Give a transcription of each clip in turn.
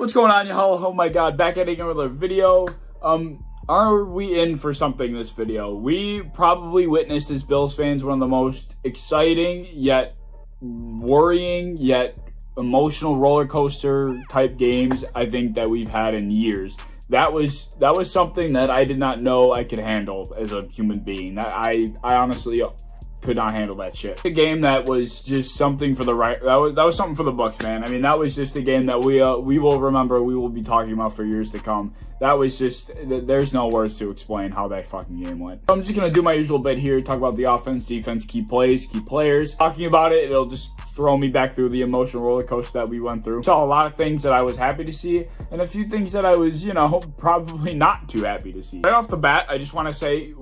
What's going on, y'all? Oh my god, back at again with a video. Are we in for something this video? We probably witnessed as Bills fans one of the most exciting yet worrying yet emotional roller coaster type games I think that we've had in years. That was something that I did not know I could handle as a human being. I honestly could not handle that shit. A game that was just something for the right. That was something for the Bucks, man. I mean, that was just a game that we will remember. We will be talking about for years to come. That was just. There's no words to explain how that fucking game went. I'm just gonna do my usual bit here. Talk about the offense, defense, key plays, key players. Talking about it, it'll just throw me back through the emotional roller coaster that we went through. Saw a lot of things that I was happy to see, and a few things that I was, probably not too happy to see. Right off the bat, I just want to say,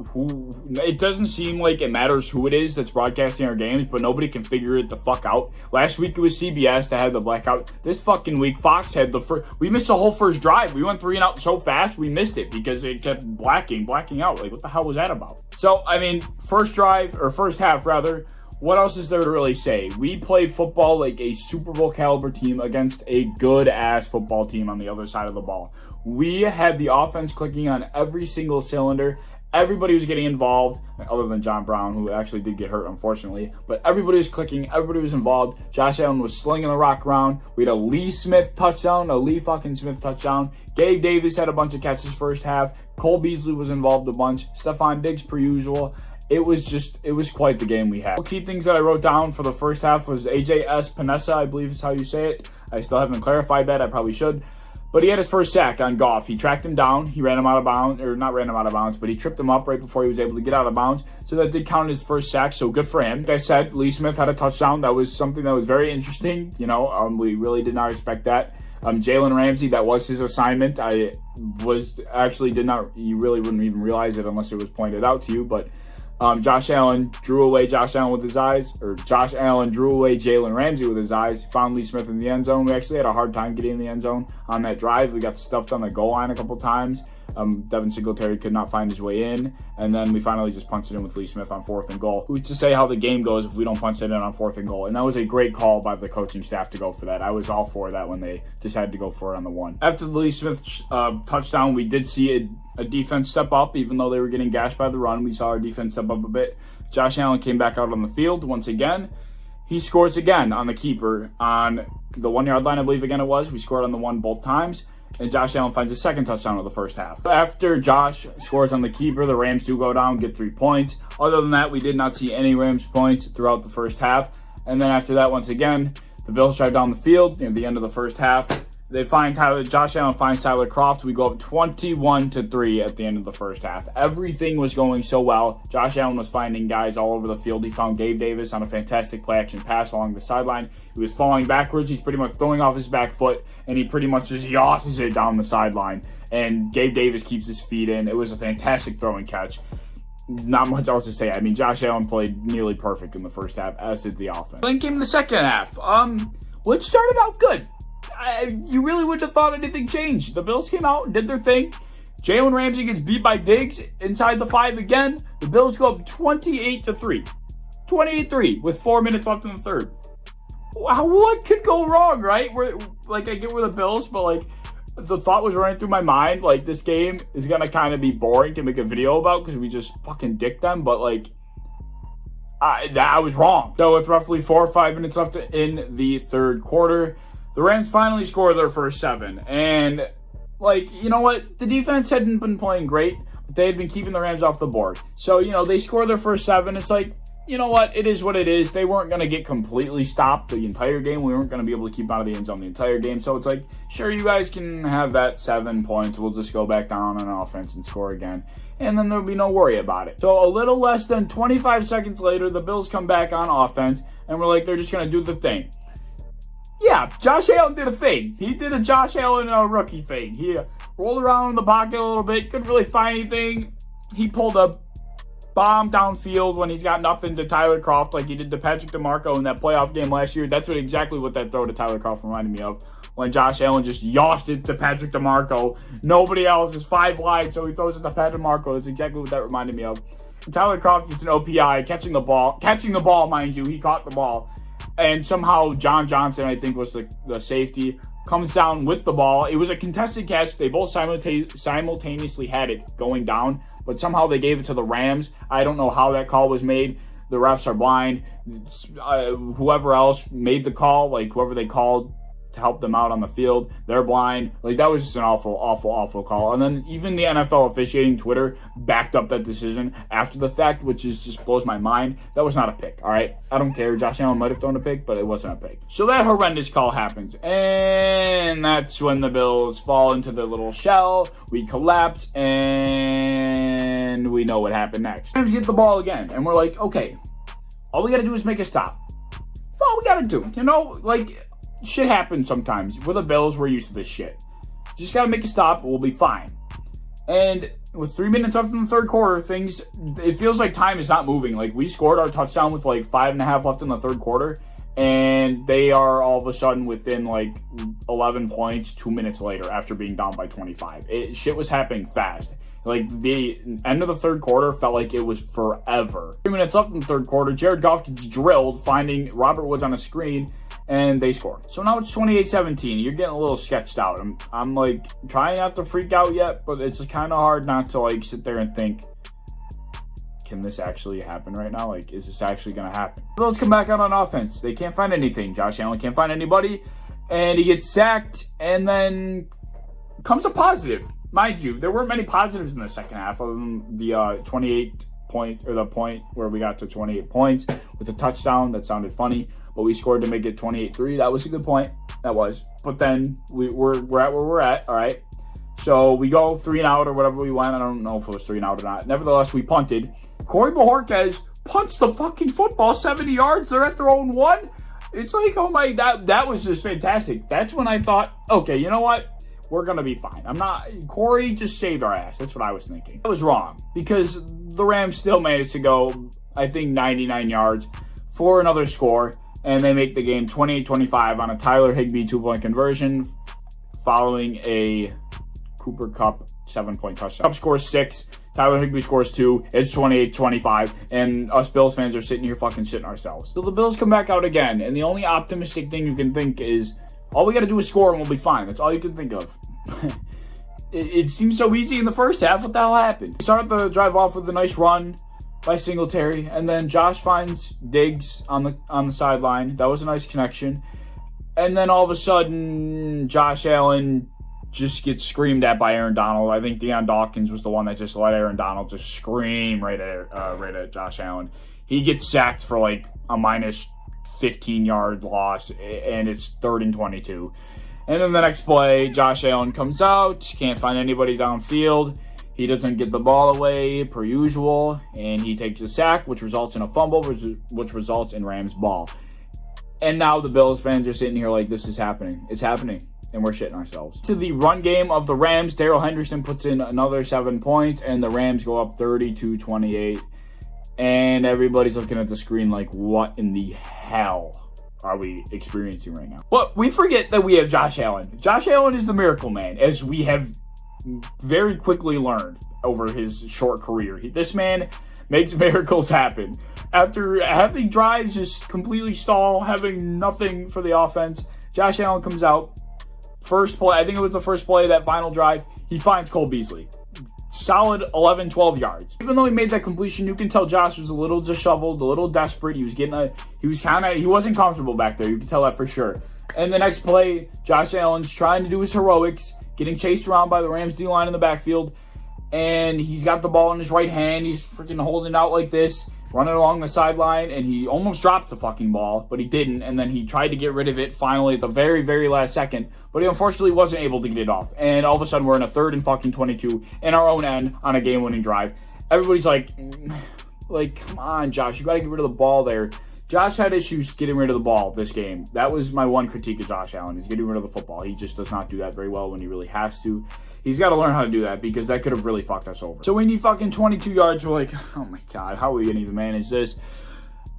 it doesn't seem like it matters who it is that's broadcasting our games, but nobody can figure it the fuck out. Last week it was CBS that had the blackout. This fucking week, Fox had the first. We missed the whole first drive. We went 3 and out so fast, we missed it because it kept blacking out. Like, what the hell was that about? So, I mean, first half rather. What else is there to really say? We played football like a Super Bowl caliber team against a good-ass football team on the other side of the ball. We had the offense clicking on every single cylinder. Everybody was getting involved, other than John Brown, who actually did get hurt, unfortunately. But everybody was clicking. Everybody was involved. Josh Allen was slinging the rock around. We had a Lee Smith touchdown. Gabe Davis had a bunch of catches first half. Cole Beasley was involved a bunch. Stephon Diggs, per usual. It was quite the game we had. Key things that I wrote down for the first half was AJ Panessa, I believe is how you say it. I still haven't clarified that. I probably should. But he had his first sack on Goff. He tracked him down. He ran him out of bounds, or not ran him out of bounds, but he tripped him up right before he was able to get out of bounds. So that did count as first sack, so good for him. Like I said, Lee Smith had a touchdown. That was something that was very interesting. We really did not expect that. Jalen Ramsey, that was his assignment. You really wouldn't even realize it unless it was pointed out to you, but Josh Allen drew away Jalen Ramsey with his eyes. He found Lee Smith in the end zone. We actually had a hard time getting in the end zone on that drive. We got stuffed on the goal line a couple times. Devin Singletary could not find his way in, and then we finally just punched it in with Lee Smith on 4th and goal. Who's to say how the game goes if we don't punch it in on 4th and goal? And that was a great call by the coaching staff to go for that. I was all for that when they decided to go for it on the 1. After the Lee Smith touchdown, we did see a defense step up. Even though they were getting gashed by the run, we saw our defense step up a bit. Josh Allen came back out on the field once again. He scores again on the keeper on the 1-yard line, I believe again it was. We scored on the 1 both times. And Josh Allen finds his second touchdown of the first half. After Josh scores on the keeper, the Rams do go down, get 3 points. Other than that, we did not see any Rams points throughout the first half. And then after that, once again, the Bills drive down the field near the end of the first half. Josh Allen finds Tyler Kroft. We go up 21-3 at the end of the first half. Everything was going so well. Josh Allen was finding guys all over the field. He found Gabe Davis on a fantastic play-action pass along the sideline. He was falling backwards. He's pretty much throwing off his back foot, and he pretty much just yosses it down the sideline. And Gabe Davis keeps his feet in. It was a fantastic throw and catch. Not much else to say. I mean, Josh Allen played nearly perfect in the first half, as did the offense. Then came the second half, which started out good. You really wouldn't have thought anything changed. The Bills came out and did their thing. Jalen Ramsey gets beat by Diggs inside the 5 again. The Bills go up 28-3. 28-3 with 4 minutes left in the third. Wow, what could go wrong, right? I get we're the Bills, but the thought was running through my mind, this game is going to kind of be boring to make a video about because we just fucking dick them, but I was wrong. So with roughly 4 or 5 minutes left in the third quarter, the Rams finally scored their first 7. And, you know what? The defense hadn't been playing great, but they had been keeping the Rams off the board. So, they scored their first 7. It's you know what? It is what it is. They weren't going to get completely stopped the entire game. We weren't going to be able to keep out of the end zone the entire game. So it's sure, you guys can have that 7 points. We'll just go back down on offense and score again. And then there'll be no worry about it. So a little less than 25 seconds later, the Bills come back on offense, and we're they're just going to do the thing. Yeah, Josh Allen did a thing. He did a Josh Allen rookie thing. He rolled around in the pocket a little bit, couldn't really find anything. He pulled a bomb downfield when he's got nothing to Tyler Kroft like he did to Patrick DeMarco in that playoff game last year. That's exactly what that throw to Tyler Kroft reminded me of. When Josh Allen just yossed it to Patrick DeMarco. Nobody else is 5 wide, so he throws it to Patrick DeMarco. That's exactly what that reminded me of. And Tyler Kroft gets an OPI, catching the ball, mind you. He caught the ball. And somehow John Johnson, I think, was the safety, comes down with the ball. It was a contested catch. They both simultaneously had it going down, but somehow they gave it to the Rams. I don't know how that call was made. The refs are blind. Whoever else made the call, like whoever they called to help them out on the field, they're blind. Like, that was just an awful call. And then even the NFL officiating Twitter backed up that decision after the fact, which is just blows my mind. That was not a pick, all right? I don't care. Josh Allen might have thrown a pick, but it wasn't a pick. So that horrendous call happens, and that's when the Bills fall into their little shell. We collapse, and we know what happened next. Rams get the ball again, and we're like, okay, all we got to do is make a stop. That's all we got to do. You know, like, shit happens sometimes. We're the Bills. We're used to this shit. Just got to make a stop. We'll be fine. And with 3 minutes left in the third quarter, it feels like time is not moving. Like, we scored our touchdown with like 5.5 left in the third quarter, and they are all of a sudden within like 11 points 2 minutes later after being down by 25. Shit was happening fast. Like, the end of the third quarter felt like it was forever. 3 minutes left in the third quarter, Jared Goff gets drilled, finding Robert Woods on a screen, and they score. So now it's 28-17. You're getting a little sketched out. I'm like trying not to freak out yet, but it's kind of hard not to like sit there and think, can this actually happen right now? Like, is this actually going to happen? Bills come back out on offense. They can't find anything. Josh Allen can't find anybody, and he gets sacked, and then comes a positive. Mind you, there weren't many positives in the second half other than the 28 point, or the point where we got to 28 points with a touchdown that sounded funny, but we scored to make it 28-3. That was a good point. That was. But then we're at where we're at, all right? So we go 3 and out or whatever we went. I don't know if it was 3 and out or not. Nevertheless, we punted. Corey Bojorquez punts the fucking football 70 yards. They're at their own 1. It's like, oh my, that was just fantastic. That's when I thought, okay, you know what? We're going to be fine. Corey just saved our ass. That's what I was thinking. I was wrong, because the Rams still managed to go, I think, 99 yards for another score, and they make the game 28-25 on a Tyler Higbee 2-point conversion following a Cooper Kupp 7-point touchdown. Kupp scores 6. Tyler Higbee scores 2. It's 28-25, and us Bills fans are sitting here fucking shitting ourselves. So the Bills come back out again, and the only optimistic thing you can think is, all we got to do is score and we'll be fine. That's all you can think of. It seems so easy in the first half. What the hell happened? We started the drive off with a nice run by Singletary, and then Josh finds Diggs on the sideline. That was a nice connection. And then all of a sudden, Josh Allen just gets screamed at by Aaron Donald. I think Deion Dawkins was the one that just let Aaron Donald just scream right at Josh Allen. He gets sacked for like a minus 15-yard loss, and it's 3rd and 22. And then the next play, Josh Allen comes out, can't find anybody downfield. He doesn't get the ball away per usual, and he takes a sack, which results in a fumble, which results in Rams ball. And now the Bills fans are sitting here like, this is happening. It's happening, and we're shitting ourselves. To the run game of the Rams, Darrell Henderson puts in another 7 points, and the Rams go up 32-28. And everybody's looking at the screen like, what in the hell are we experiencing right now? But we forget that we have Josh Allen. Josh Allen is the miracle man, as we have very quickly learned over his short career. This man makes miracles happen. After having drives just completely stall, having nothing for the offense, Josh Allen comes out. First play, I think it was the first play of that final drive, he finds Cole Beasley. Solid 11-12 yards. Even though he made that completion, you can tell Josh was a little disheveled, a little desperate. He wasn't comfortable back there. You can tell that for sure. And the next play, Josh Allen's trying to do his heroics, getting chased around by the Rams D-line in the backfield, and he's got the ball in his right hand. He's freaking holding it out like this, running along the sideline, and he almost drops the fucking ball, but he didn't, and then he tried to get rid of it finally at the very, very last second, but he unfortunately wasn't able to get it off, and all of a sudden we're in a 3rd and fucking 22 in our own end on a game-winning drive. Everybody's like, come on, Josh, you got to get rid of the ball there. Josh had issues getting rid of the ball this game. That was my one critique of Josh Allen, is getting rid of the football. He just does not do that very well when he really has to. He's got to learn how to do that, because that could have really fucked us over. So we need fucking 22 yards. We're like, oh my God, how are we going to even manage this?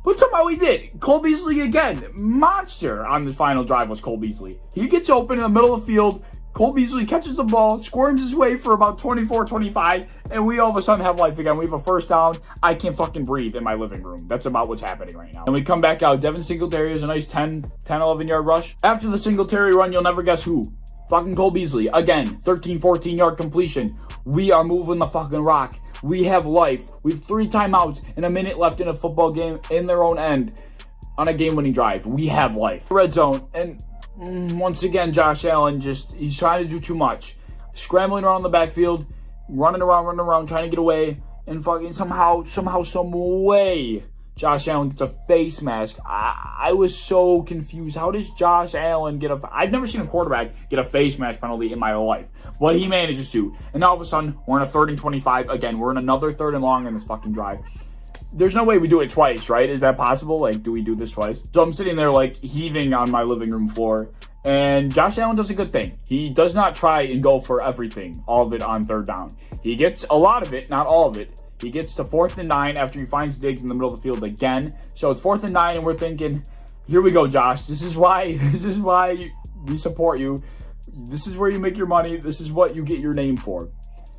But somehow we did. Cole Beasley again. Monster on the final drive was Cole Beasley. He gets open in the middle of the field, Cole Beasley catches the ball, squirms his way for about 24, 25, and we all of a sudden have life again. We have a first down. I can't fucking breathe in my living room. That's about what's happening right now. And we come back out. Devin Singletary is a nice 10, 11-yard rush. After the Singletary run, you'll never guess who. Fucking Cole Beasley. Again, 13, 14-yard completion. We are moving the fucking rock. We have life. We have 3 timeouts and a minute left in a football game in their own end on a game-winning drive. We have life. Red zone. And once again, Josh Allen he's trying to do too much. Scrambling around the backfield, running around, trying to get away, and fucking somehow, some way, Josh Allen gets a face mask. I was so confused. How does Josh Allen I've never seen a quarterback get a face mask penalty in my life, but he manages to. And all of a sudden, we're in a 3rd and 25. Again, we're in another 3rd and long in this fucking drive. There's no way we do it twice, right? Is that possible? Like, do we do this twice? So I'm sitting there, like, heaving on my living room floor, and Josh Allen does a good thing. He does not try and go for everything, all of it on 3rd down. He gets a lot of it, not all of it. He gets to 4th and 9 after he finds Diggs in the middle of the field again. So it's 4th and 9, and we're thinking, here we go, Josh. This is why we support you. This is where you make your money. This is what you get your name for.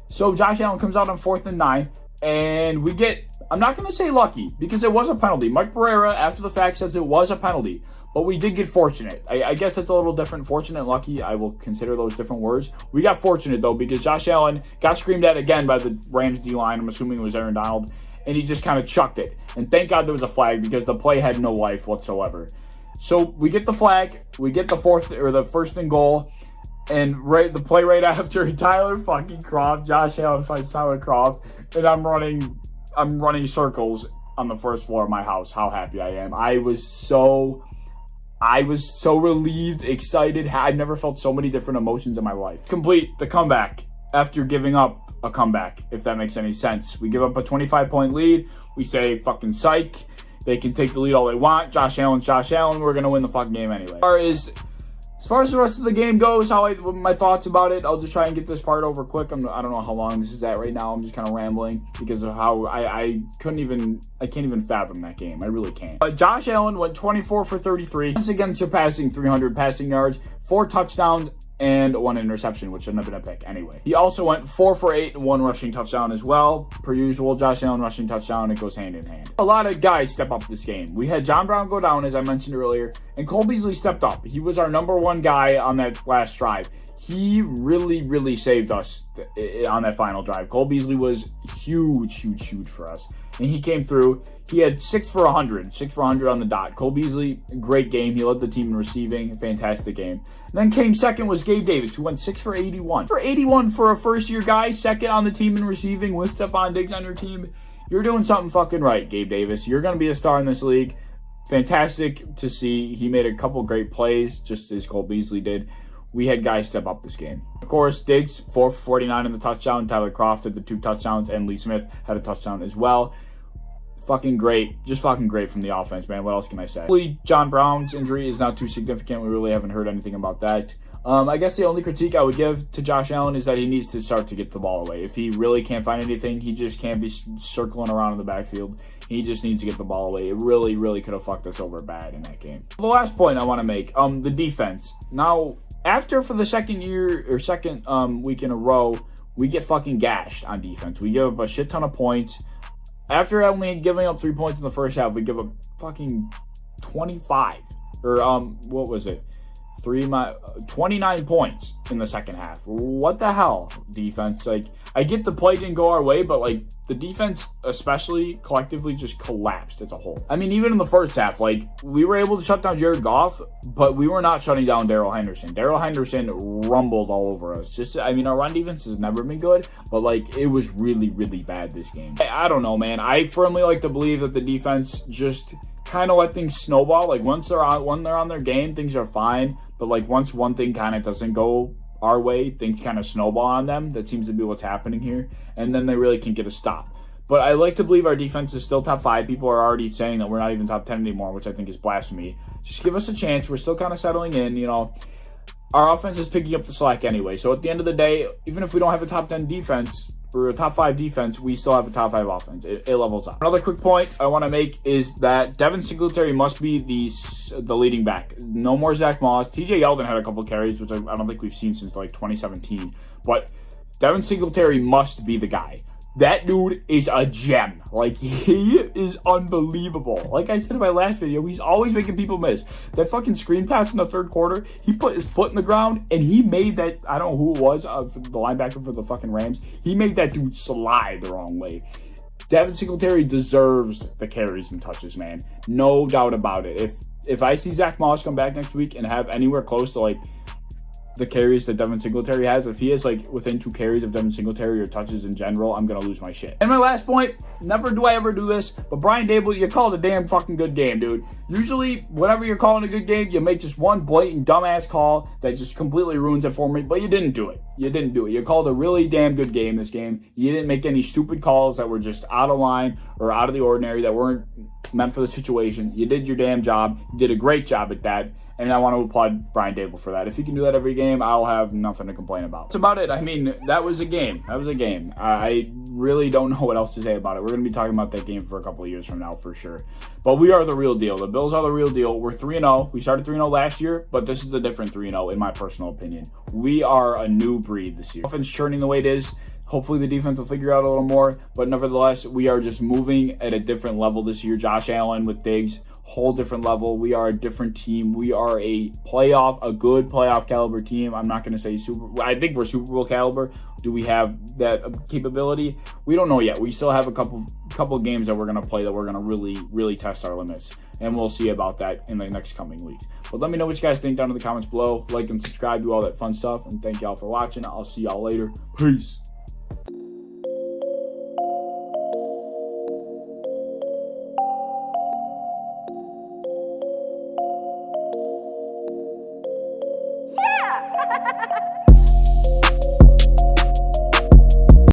So Josh Allen comes out on 4th and 9. And we get, I'm not going to say lucky, because it was a penalty. Mike Pereira, after the fact, says it was a penalty. But we did get fortunate. I guess that's a little different. Fortunate and lucky, I will consider those different words. We got fortunate, though, because Josh Allen got screamed at again by the Rams D-line. I'm assuming it was Aaron Donald. And he just kind of chucked it. And thank God there was a flag, because the play had no life whatsoever. So we get the flag. We get the 1st and goal. And the play right after, Tyler fucking Kroft, Josh Allen fights Tyler Kroft, and I'm running circles on the 1st floor of my house. How happy I am. I was so relieved, excited. I've never felt so many different emotions in my life. Complete the comeback after giving up a comeback, if that makes any sense. We give up a 25-point lead. We say, fucking psych. They can take the lead all they want. Josh Allen's Josh Allen. We're going to win the fucking game anyway. As far as the rest of the game goes, my thoughts about it, I'll just try and get this part over quick. I don't know how long this is at right now. I'm just kind of rambling because of how I can't even fathom that game. I really can't. Josh Allen went 24 for 33, once again surpassing 300 passing yards, 4 touchdowns, and 1 interception, which shouldn't have been a pick anyway. He also went 4 for 8 and 1 rushing touchdown as well. Per usual, Josh Allen rushing touchdown, it goes hand in hand. A lot of guys step up this game. We had John Brown go down, as I mentioned earlier, and Cole Beasley stepped up. He was our number 1 guy on that last drive. He really saved us on that final drive. Cole Beasley was huge for us. And he came through. He had 6 for 100 on the dot. Cole Beasley, great game. He led the team in receiving. Fantastic game. And then came second was Gabe Davis, who went 6 for 81. For 81 for a first-year guy, second on the team in receiving with Stephon Diggs on your team, you're doing something fucking right, Gabe Davis. You're going to be a star in this league. Fantastic to see. He made a couple great plays, just as Cole Beasley did. We had guys step up this game. Of course, Diggs, 4 for 49 in the touchdown. Tyler Kroft had the 2 touchdowns, and Lee Smith had a touchdown as well. Fucking great. Just fucking great from the offense, man. What else can I say? Hopefully, John Brown's injury is not too significant. We really haven't heard anything about that. I guess the only critique I would give to Josh Allen is that he needs to start to get the ball away. If he really can't find anything, he just can't be circling around in the backfield. He just needs to get the ball away. It really could have fucked us over bad in that game. The last point I want to make, the defense. Now, after for the second week in a row, we get fucking gashed on defense. We give up a shit ton of points. After only giving up 3 points in the first half, we give up fucking 25. Or, what was it? 29 points in the second half. What the hell, defense? Like, I get the play didn't go our way, but, like, the defense, especially collectively, just collapsed as a whole. I mean, even in the first half, like, we were able to shut down Jared Goff, but we were not shutting down Darrell Henderson. Darrell Henderson rumbled all over us. I mean, our run defense has never been good, but, like, it was really bad this game. I don't know, man. I firmly like to believe that the defense just kind of let things snowball. Like, when they're on their game, things are fine. But, like, once one thing kind of doesn't go our way, things kind of snowball on them. That seems to be what's happening here. And then they really can't get a stop. But I like to believe our defense is still top 5. People are already saying that we're not even top 10 anymore, which I think is blasphemy. Just give us a chance. We're still kind of settling in, you know. Our offense is picking up the slack anyway. So at the end of the day, even if we don't have a top 10 defense, or a top 5 defense, we still have a top 5 offense. It levels up. Another quick point I want to make is that Devin Singletary must be the leading back. No more Zach Moss. TJ Yeldon had a couple carries, which I don't think we've seen since like 2017. But Devin Singletary must be the guy. That dude is a gem. Like, he is unbelievable. Like I said in my last video, he's always making people miss. That fucking screen pass in the third quarter, he put his foot in the ground, and he made that, I don't know who it was, the linebacker for the fucking Rams, he made that dude slide the wrong way. Devin Singletary deserves the carries and touches, man. No doubt about it. If I see Zach Moss come back next week and have anywhere close to, like, the carries that Devin Singletary has, if he is like within 2 carries of Devin Singletary or touches in general, I'm gonna lose my shit. And my last point, never do I ever do this, but Brian Dable, you called a damn fucking good game, dude. Usually, whenever you're calling a good game, you make just one blatant dumbass call that just completely ruins it for me, but you didn't do it. You didn't do it. You called a really damn good game this game. You didn't make any stupid calls that were just out of line or out of the ordinary, that weren't meant for the situation. You did your damn job. You did a great job at that. And I want to applaud Brian Dable for that. If he can do that every game, I'll have nothing to complain about. That's about it. I mean, that was a game. That was a game. I really don't know what else to say about it. We're going to be talking about that game for a couple of years from now for sure. But we are the real deal. The Bills are the real deal. We're 3-0. We started 3-0 last year, but this is a different 3-0 in my personal opinion. We are a new breed this year. Offense churning the way it is. Hopefully the defense will figure out a little more, but nevertheless, we are just moving at a different level this year. Josh Allen with Diggs, whole different level. We are a different team. We are a good playoff caliber team. I'm not going to say I think we're Super Bowl caliber. Do we have that capability? We don't know yet. We still have a couple games that we're going to play that we're going to really test our limits. And we'll see about that in the next coming weeks. But let me know what you guys think down in the comments below. Like and subscribe, do all that fun stuff. And thank y'all for watching. I'll see y'all later. Peace.